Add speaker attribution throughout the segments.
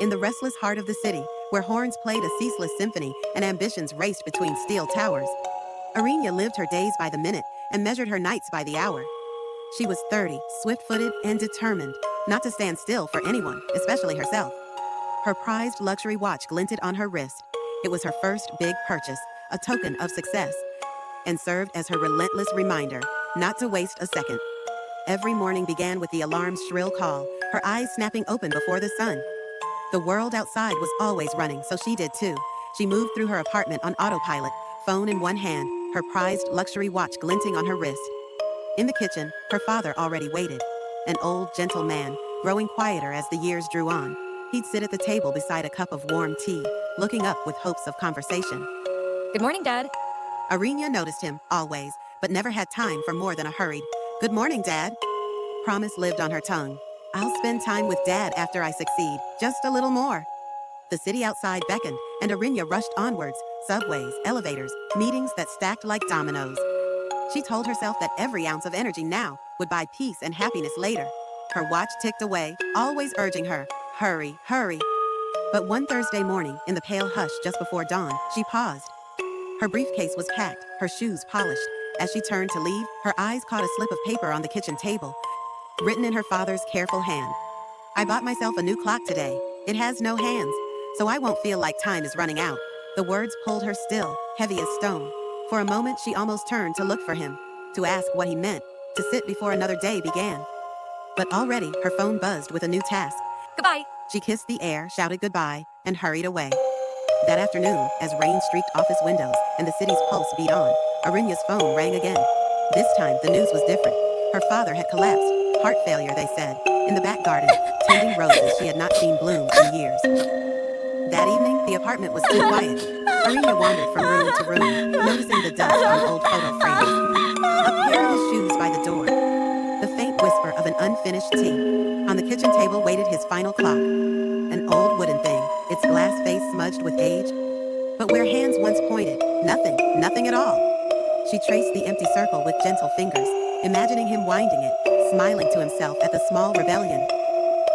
Speaker 1: In the restless heart of the city, where horns played a ceaseless symphony and ambitions raced between steel towers, Arinya lived her days by the minute and measured her nights by the hour. She was 30, swift-footed and determined, not to stand still for anyone, especially herself. Her prized luxury watch glinted on her wrist. It was her first big purchase, a token of success, and served as her relentless reminder not to waste a second. Every morning began with the alarm's shrill call, her eyes snapping open before the sun. The world outside was always running, so she did too. She moved through her apartment on autopilot, phone in one hand, her prized luxury watch glinting on her wrist. In the kitchen, her father already waited. An old, gentle man, growing quieter as the years drew on. He'd sit at the table beside a cup of warm tea, looking up with hopes of conversation.
Speaker 2: Good morning, Dad.
Speaker 1: Arinya noticed him, always, but never had time for more than a hurried, "Good morning, Dad." Promise lived on her tongue. "I'll spend time with Dad after I succeed, just a little more." The city outside beckoned, and Arinya rushed onwards, subways, elevators, meetings that stacked like dominoes. She told herself that every ounce of energy now would buy peace and happiness later. Her watch ticked away, always urging her, "Hurry, hurry." But one Thursday morning, in the pale hush just before dawn, she paused. Her briefcase was packed, her shoes polished. As she turned to leave, her eyes caught a slip of paper on the kitchen table, written in her father's careful hand. "I bought myself a new clock today. It has no hands, so I won't feel like time is running out." The words pulled her still, heavy as stone. For a moment, she almost turned to look for him, to ask what he meant, to sit before another day began. But already, her phone buzzed with a new task.
Speaker 2: Goodbye.
Speaker 1: She kissed the air, shouted goodbye, and hurried away. That afternoon, as rain streaked office windows and the city's pulse beat on, Arinya's phone rang again. This time, the news was different. Her father had collapsed. Heart failure, they said, in the back garden, tending roses she had not seen bloom in years. That evening, the apartment was too quiet. Arinya wandered from room to room, noticing the dust on old photo frames. A pair of his shoes by the door. The faint whisper of an unfinished tea. On the kitchen table waited his final clock. An old wooden thing, its glass face smudged with age. But where hands once pointed, nothing at all. She traced the empty circle with gentle fingers, imagining him winding it, smiling to himself at the small rebellion.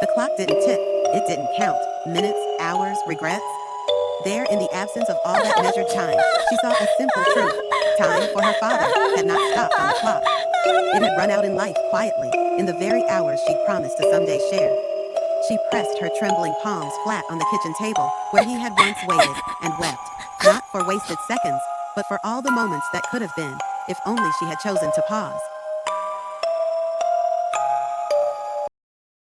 Speaker 1: The clock didn't tick, it didn't count. Minutes, hours, regrets. There, in the absence of all that measured time, she saw a simple truth. Time for her father had not stopped on the clock. It had run out in life quietly, in the very hours she'd promised to someday share. She pressed her trembling palms flat on the kitchen table where he had once waited and wept, not for wasted seconds, but for all the moments that could have been, if only she had chosen to pause.